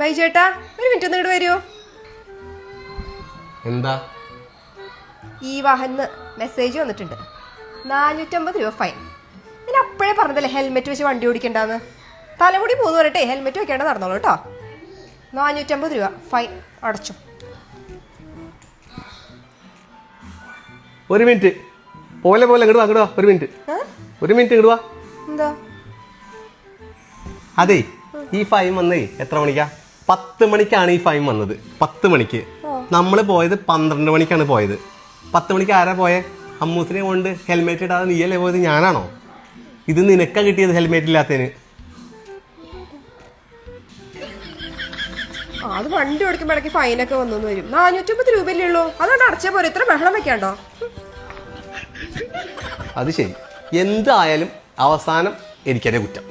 ബൈജേട്ടാ ഒരു മിനിറ്റ് ഒന്ന് ഇങ്ങോട്ട് വരുമോ? എന്താ? ഈ വാഹന മെസ്സേജ് വന്നിട്ടുണ്ട്. 450 രൂപ ഫൈൻ. ഞാൻ അപ്പോഴേ പറഞ്ഞതല്ലേ ഹെൽമെറ്റ് വെച്ച് വണ്ടി ഓടിക്കണ്ടെന്ന്. തലമുടി പോകുന്നു പറയട്ടെ, ഹെൽമെറ്റ് വെക്കേണ്ട നടന്നോളൂ കേട്ടോ. 450 രൂപ ഫൈൻ അടച്ചു. ഒരു മിനിറ്റ് പോലെ ഇങ്ങോട്ട് വാ. ഒരു മിനിറ്റ് ഇങ്ങോട്ട് വാ. എന്താ? അതെ, ഈ ഫൈൻ വന്നേ എത്ര മണിക്കാ? 10 മണിക്കാണ് ഈ ഫൈൻ വന്നത്. 10 മണിക്ക്. നമ്മൾ പോയത് 12 മണിക്കാണ് പോയത്. 10 മണിക്ക് ആരാ പോയെ? അമ്മൂസിനെ കൊണ്ട് ഹെൽമെറ്റ് ഇടാതെ നീയല്ലേ പോയത്? ഞാനാണോ? ഇത് നിനക്കാ കിട്ടിയത് ഹെൽമെറ്റ് ഇല്ലാത്തതിന്. അത് വണ്ടി ഓടിക്കുമ്പോഴേക്ക് ഫൈനൊക്കെ വന്നു വരും. 450 രൂപയല്ലേ ഉള്ളൂ, അതുകൊണ്ട് അടച്ചാൽ പോലെ ഇത്ര ബഹളം വെക്കാണ്ടോ? അത് ശരി, എന്തായാലും അവസാനം എനിക്കതേ കുറ്റം.